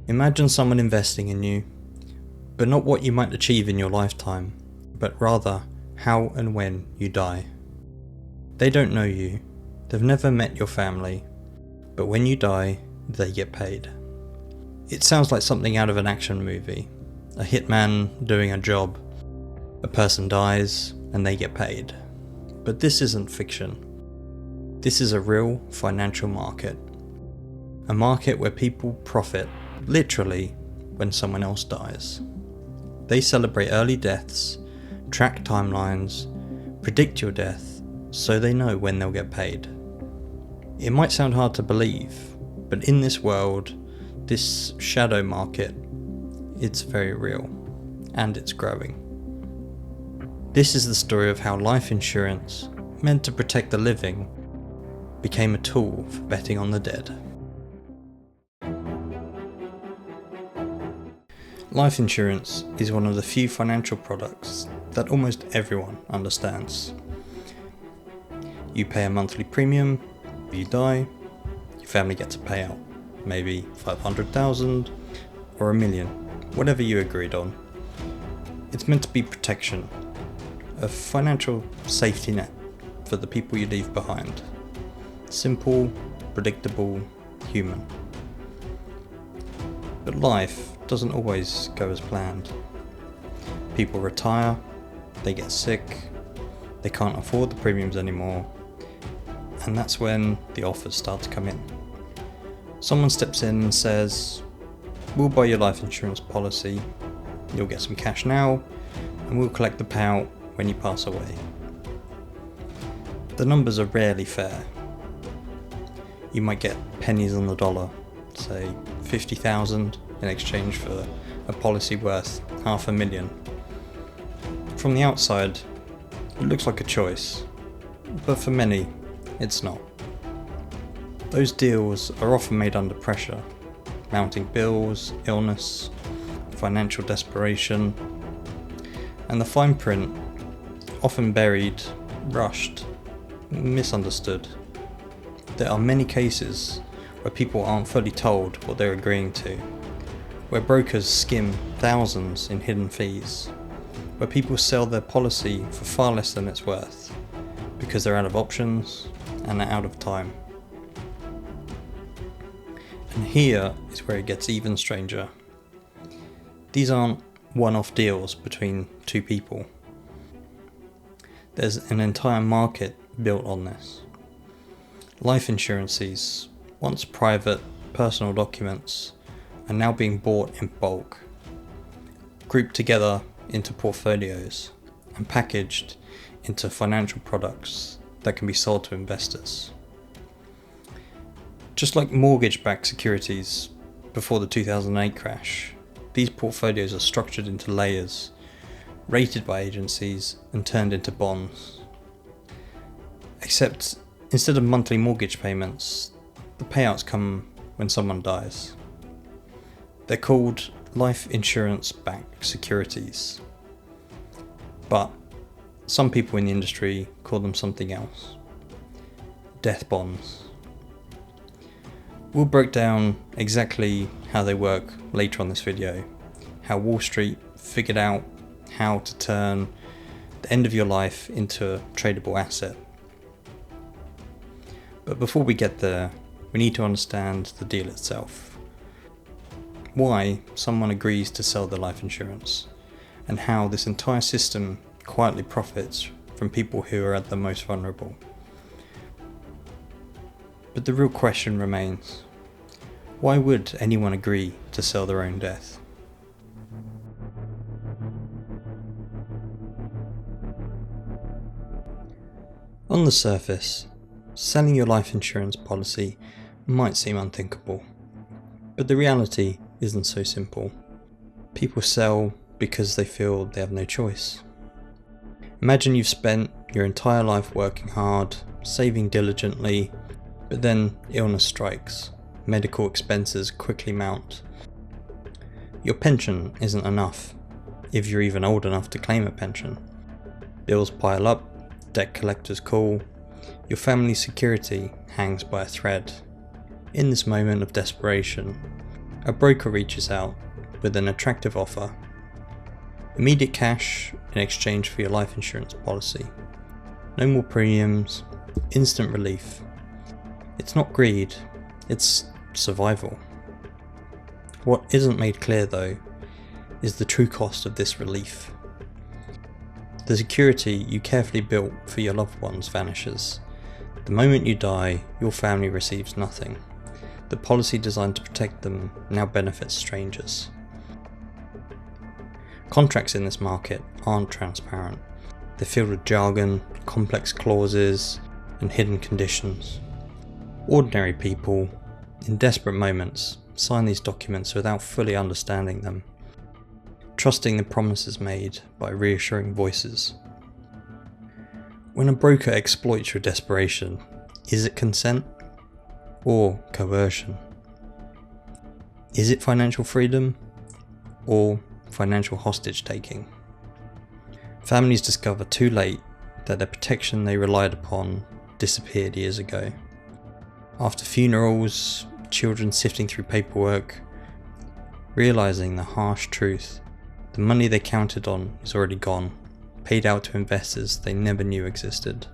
Imagine someone investing in you, but not what you might achieve in your lifetime, but rather how and when you die. They don't know you, they've never met your family, but when you die, they get paid. It sounds like something out of an action movie, a hitman doing a job. A person dies and they get paid. But this isn't fiction. This is a real financial market. A market where people profit, literally, when someone else dies. They celebrate early deaths, track timelines, predict your death, so they know when they'll get paid. It might sound hard to believe, but in this world, this shadow market, it's very real, and it's growing. This is the story of how life insurance, meant to protect the living, became a tool for betting on the dead. Life insurance is one of the few financial products that almost everyone understands. You pay a monthly premium, you die, your family gets a payout, maybe 500,000 or $1 million, whatever you agreed on. It's meant to be protection, a financial safety net for the people you leave behind. Simple, predictable, human. But life doesn't always go as planned. People retire, they get sick, they can't afford the premiums anymore, and that's when the offers start to come in. Someone steps in and says, "We'll buy your life insurance policy, you'll get some cash now, and we'll collect the payout when you pass away." The numbers are rarely fair. You might get pennies on the dollar, say 50,000 in exchange for a policy worth $500,000. From the outside, it looks like a choice, but for many, it's not. Those deals are often made under pressure, mounting bills, illness, financial desperation, and the fine print, often buried, rushed, misunderstood. There are many cases where people aren't fully told what they're agreeing to, where brokers skim thousands in hidden fees, where people sell their policy for far less than it's worth, because they're out of options and they're out of time. And here is where it gets even stranger. These aren't one-off deals between two people. There's an entire market built on this. Life insurances, once private, personal documents, are now being bought in bulk, grouped together into portfolios, and packaged into financial products that can be sold to investors. Just like mortgage-backed securities before the 2008 crash, these portfolios are structured into layers, rated by agencies, and turned into bonds. Except, instead of monthly mortgage payments, the payouts come when someone dies. They're called life insurance-backed securities, but some people in the industry call them something else. Death bonds. We'll break down exactly how they work later on this video, how Wall Street figured out how to turn the end of your life into a tradable asset. But before we get there, we need to understand the deal itself. Why someone agrees to sell their life insurance, and how this entire system quietly profits from people who are at the most vulnerable. But the real question remains, why would anyone agree to sell their own death? On the surface, selling your life insurance policy might seem unthinkable, but the reality isn't so simple. People sell because they feel they have no choice. Imagine you've spent your entire life working hard, saving diligently, but then illness strikes, medical expenses quickly mount. Your pension isn't enough, if you're even old enough to claim a pension. Bills pile up, debt collectors call, your family's security hangs by a thread. In this moment of desperation, A broker reaches out with an attractive offer. Immediate cash in exchange for your life insurance policy. No more premiums, instant relief. It's not greed, it's survival. What isn't made clear though is the true cost of this relief. The security you carefully built for your loved ones vanishes. The moment you die, your family receives nothing. The policy designed to protect them now benefits strangers. Contracts in this market aren't transparent. They're filled with jargon, complex clauses, and hidden conditions. Ordinary people, in desperate moments, sign these documents without fully understanding them, trusting the promises made by reassuring voices. When a broker exploits your desperation, is it consent or coercion? Is it financial freedom or financial hostage taking? Families discover too late that the protection they relied upon disappeared years ago. After funerals, children sifting through paperwork, realizing the harsh truth, the money they counted on is already gone, paid out to investors they never knew existed.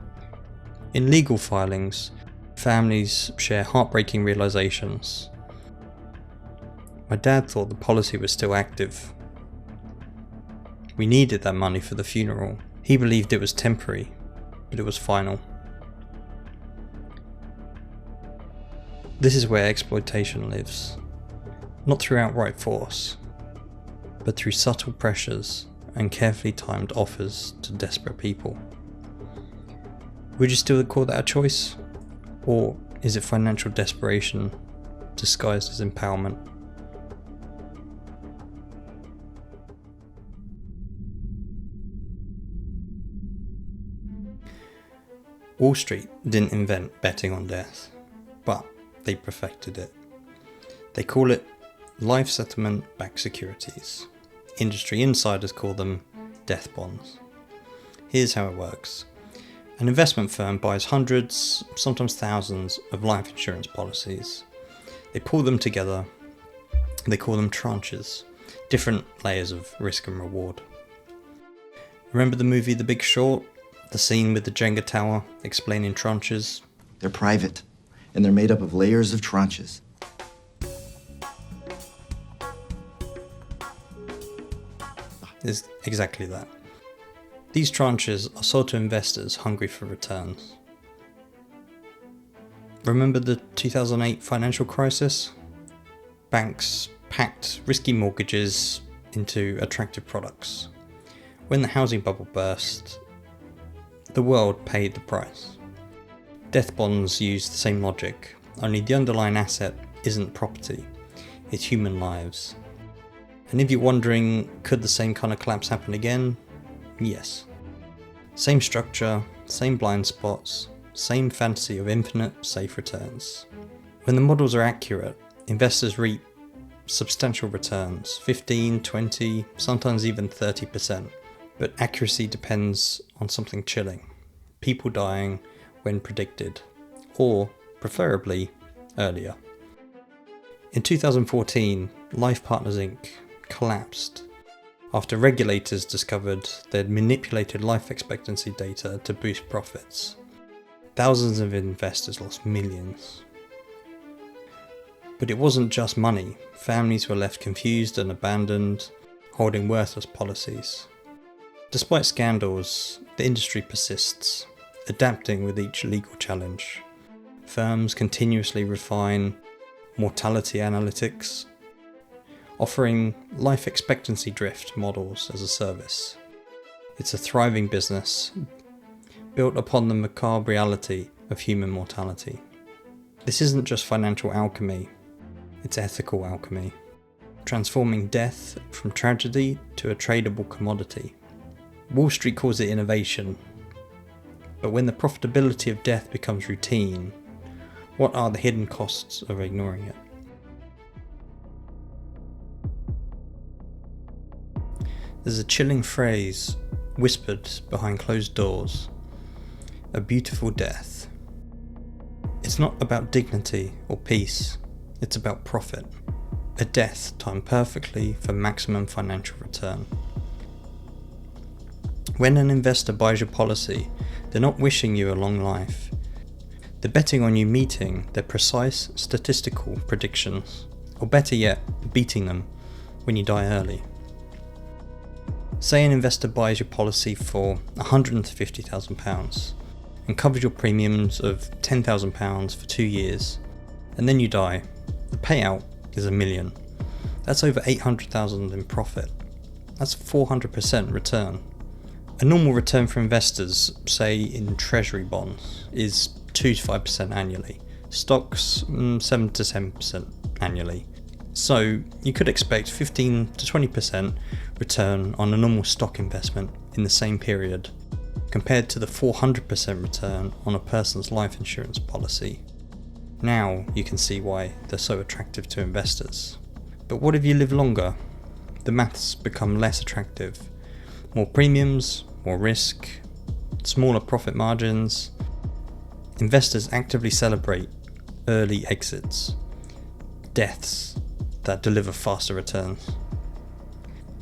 In legal filings, families share heartbreaking realizations. My dad thought the policy was still active. We needed that money for the funeral. He believed it was temporary, but it was final. This is where exploitation lives, not through outright force, but through subtle pressures and carefully timed offers to desperate people. Would you still call that a choice? Or is it financial desperation disguised as empowerment? Wall Street didn't invent betting on death, but they perfected it. They call it life settlement backed securities. Industry insiders call them death bonds. Here's how it works. An investment firm buys hundreds, sometimes thousands of life insurance policies. They pull them together. They call them tranches, different layers of risk and reward. Remember the movie The Big Short? The scene with the Jenga tower explaining tranches? They're private, and they're made up of layers of tranches. Is exactly that. These tranches are sold to investors hungry for returns. Remember the 2008 financial crisis? Banks packed risky mortgages into attractive products. When the housing bubble burst, the world paid the price. Death bonds use the same logic, only the underlying asset isn't property, it's human lives. And if you're wondering, could the same kind of collapse happen again? Yes. Same structure, same blind spots, same fantasy of infinite safe returns. When the models are accurate, investors reap substantial returns, 15, 20, sometimes even 30%. But accuracy depends on something chilling. People dying when predicted, or preferably earlier. In 2014, Life Partners Inc. collapsed after regulators discovered they'd manipulated life expectancy data to boost profits. Thousands of investors lost millions. But it wasn't just money. Families were left confused and abandoned, holding worthless policies. Despite scandals, the industry persists, adapting with each legal challenge. Firms continuously refine mortality analytics, offering life expectancy drift models as a service. It's a thriving business, built upon the macabre reality of human mortality. This isn't just financial alchemy, it's ethical alchemy, transforming death from tragedy to a tradable commodity. Wall Street calls it innovation, but when the profitability of death becomes routine, what are the hidden costs of ignoring it? There's a chilling phrase whispered behind closed doors: a beautiful death. It's not about dignity or peace, it's about profit. A death timed perfectly for maximum financial return. When an investor buys your policy, they're not wishing you a long life. They're betting on you meeting their precise statistical predictions, or better yet, beating them when you die early. Say an investor buys your policy for £150,000 and covers your premiums of £10,000 for 2 years, and then you die. The payout is $1 million. That's over $800,000 in profit. That's 400% return. A normal return for investors, say in treasury bonds, is 2 to 5% annually. Stocks, 7 to 10% annually. So you could expect 15 to 20% return on a normal stock investment in the same period, compared to the 400% return on a person's life insurance policy. Now you can see why they're so attractive to investors. But what if you live longer? The maths become less attractive. More premiums, more risk, smaller profit margins. Investors actively celebrate early exits, deaths that deliver faster returns.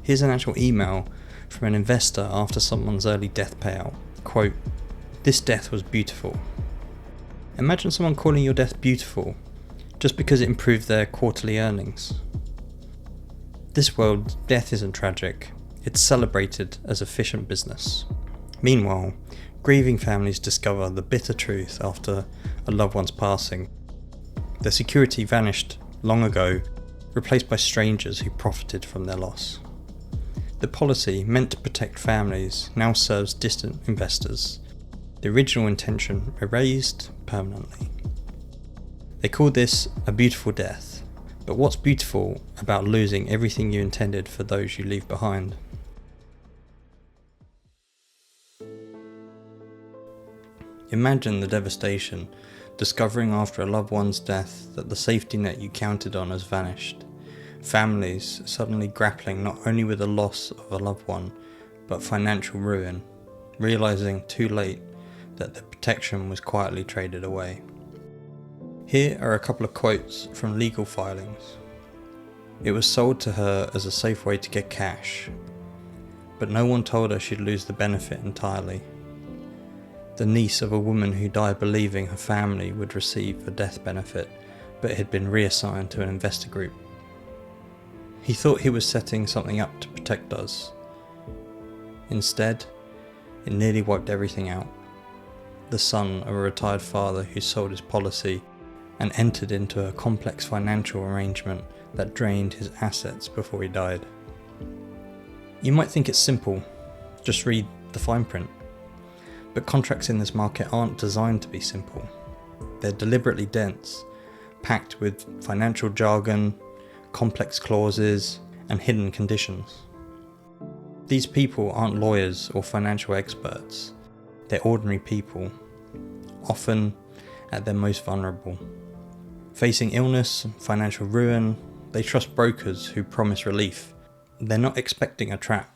Here's an actual email from an investor after someone's early death payout. Quote, "This death was beautiful." Imagine someone calling your death beautiful just because it improved their quarterly earnings. This world, death isn't tragic. It's celebrated as efficient business. Meanwhile, grieving families discover the bitter truth after a loved one's passing. Their security vanished long ago, replaced by strangers who profited from their loss. The policy, meant to protect families, now serves distant investors. The original intention erased permanently. They call this a beautiful death. But what's beautiful about losing everything you intended for those you leave behind? Imagine the devastation, discovering after a loved one's death that the safety net you counted on has vanished. Families suddenly grappling not only with the loss of a loved one, but financial ruin, realizing too late that the protection was quietly traded away. Here are a couple of quotes from legal filings. It was sold to her as a safe way to get cash, but no one told her she'd lose the benefit entirely. The niece of a woman who died believing her family would receive a death benefit, but had been reassigned to an investor group. He thought he was setting something up to protect us. Instead, it nearly wiped everything out. The son of a retired father who sold his policy and entered into a complex financial arrangement that drained his assets before he died. You might think it's simple, just read the fine print. But contracts in this market aren't designed to be simple. They're deliberately dense, packed with financial jargon, complex clauses, and hidden conditions. These people aren't lawyers or financial experts. They're ordinary people, often at their most vulnerable. Facing illness and financial ruin, they trust brokers who promise relief. They're not expecting a trap.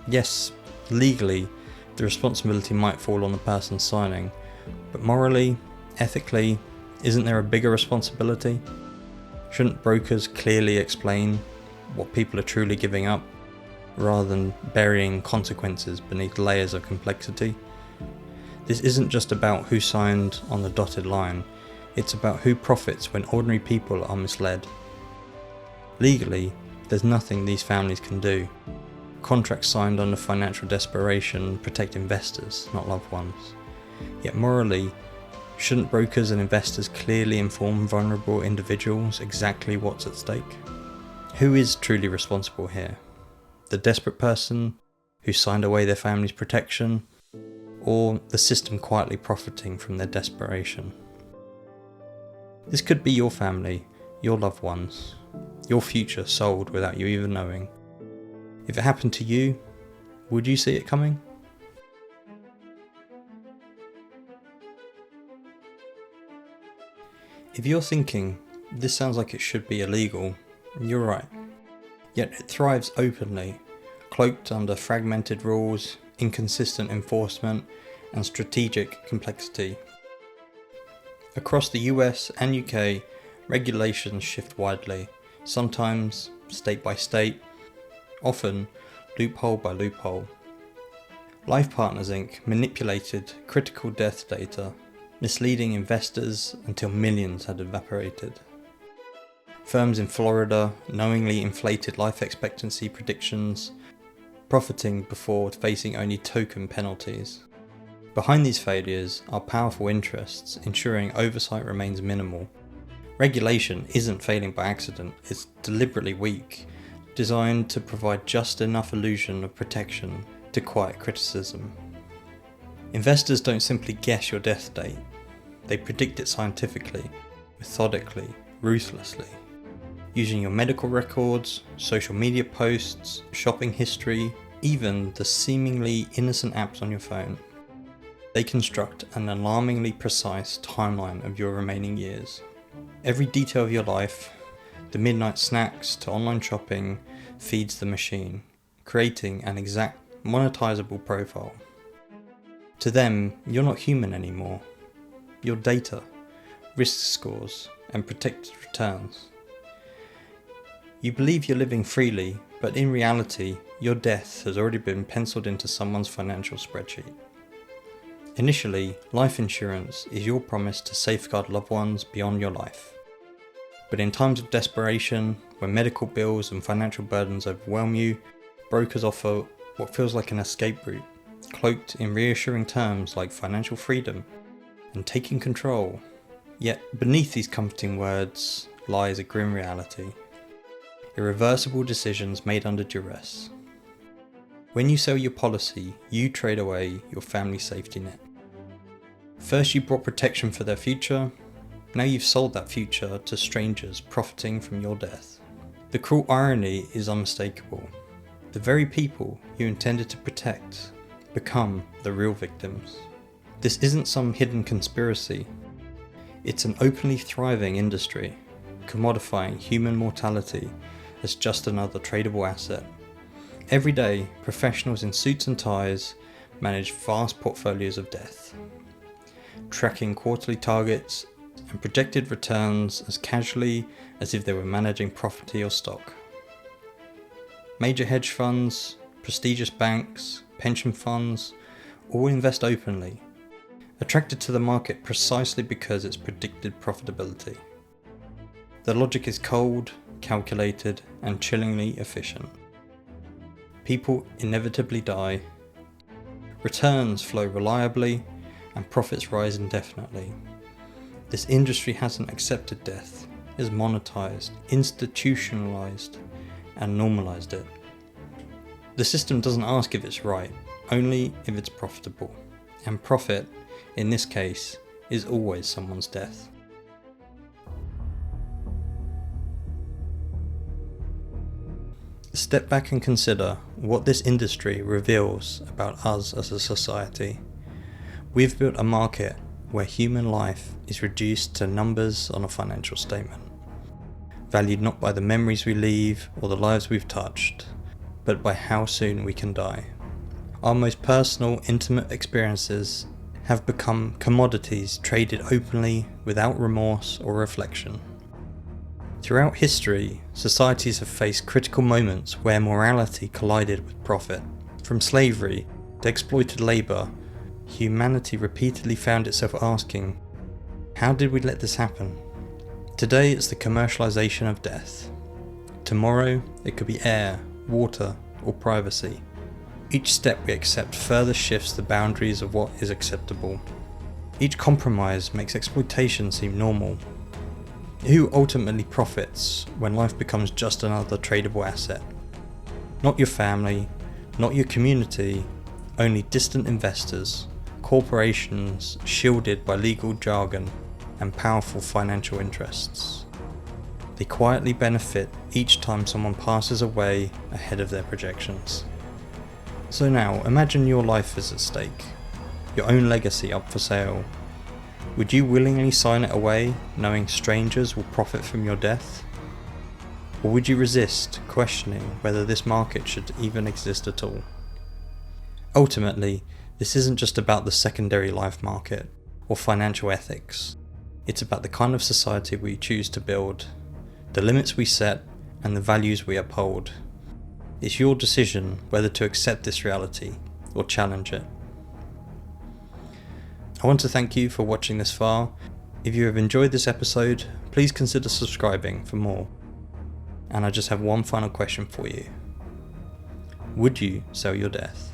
Yes, legally, the responsibility might fall on the person signing, but morally, ethically, isn't there a bigger responsibility? Shouldn't brokers clearly explain what people are truly giving up, rather than burying consequences beneath layers of complexity? This isn't just about who signed on the dotted line, it's about who profits when ordinary people are misled. Legally, there's nothing these families can do. Contracts signed under financial desperation protect investors, not loved ones. Yet morally, shouldn't brokers and investors clearly inform vulnerable individuals exactly what's at stake? Who is truly responsible here? The desperate person who signed away their family's protection, or the system quietly profiting from their desperation? This could be your family, your loved ones, your future sold without you even knowing. If it happened to you, would you see it coming? If you're thinking, this sounds like it should be illegal, you're right. Yet it thrives openly, cloaked under fragmented rules, inconsistent enforcement, and strategic complexity. Across the US and UK, Regulations shift widely, sometimes state by state, often loophole by loophole. Life Partners Inc. manipulated critical death data, misleading investors until millions had evaporated. Firms in Florida knowingly inflated life expectancy predictions, profiting before facing only token penalties. Behind these failures are powerful interests ensuring oversight remains minimal. Regulation isn't failing by accident, it's deliberately weak, designed to provide just enough illusion of protection to quiet criticism. Investors don't simply guess your death date, they predict it scientifically, methodically, ruthlessly. Using your medical records, social media posts, shopping history, even the seemingly innocent apps on your phone. They construct an alarmingly precise timeline of your remaining years. Every detail of your life, the midnight snacks to online shopping, feeds the machine, creating an exact monetizable profile. To them, you're not human anymore. You're data, risk scores, and protected returns. You believe you're living freely, but in reality, your death has already been penciled into someone's financial spreadsheet. Initially, life insurance is your promise to safeguard loved ones beyond your life. But in times of desperation, when medical bills and financial burdens overwhelm you, brokers offer what feels like an escape route, cloaked in reassuring terms like financial freedom and taking control. Yet beneath these comforting words lies a grim reality. Irreversible decisions made under duress. When you sell your policy, you trade away your family's safety net. First you brought protection for their future, now you've sold that future to strangers profiting from your death. The cruel irony is unmistakable. The very people you intended to protect become the real victims. This isn't some hidden conspiracy. It's an openly thriving industry, commodifying human mortality as just another tradable asset. Every day, professionals in suits and ties manage vast portfolios of death, tracking quarterly targets and projected returns as casually as if they were managing property or stock. Major hedge funds, prestigious banks, pension funds, all invest openly, attracted to the market precisely because it's predicted profitability. The logic is cold, calculated, and chillingly efficient. People inevitably die, returns flow reliably, and profits rise indefinitely. This industry hasn't accepted death, it has monetized, institutionalized, and normalized it. The system doesn't ask if it's right, only if it's profitable. And profit, in this case, is always someone's death. Step back and consider what this industry reveals about us as a society. We've built a market where human life is reduced to numbers on a financial statement, valued not by the memories we leave or the lives we've touched, but by how soon we can die. Our most personal, intimate experiences have become commodities traded openly without remorse or reflection. Throughout history, societies have faced critical moments where morality collided with profit. From slavery to exploited labour, humanity repeatedly found itself asking, how did we let this happen? Today it's the commercialization of death. Tomorrow it could be air, water, or privacy. Each step we accept further shifts the boundaries of what is acceptable. Each compromise makes exploitation seem normal. Who ultimately profits when life becomes just another tradable asset? Not your family, not your community, only distant investors, corporations shielded by legal jargon and powerful financial interests. They quietly benefit each time someone passes away ahead of their projections. So now, imagine your life is at stake, your own legacy up for sale. Would you willingly sign it away, knowing strangers will profit from your death? Or would you resist, questioning whether this market should even exist at all? Ultimately, this isn't just about the secondary life market or financial ethics. It's about the kind of society we choose to build, the limits we set, and the values we uphold. It's your decision whether to accept this reality or challenge it. I want to thank you for watching this far. If you have enjoyed this episode, please consider subscribing for more. And I just have one final question for you. Would you sell your death?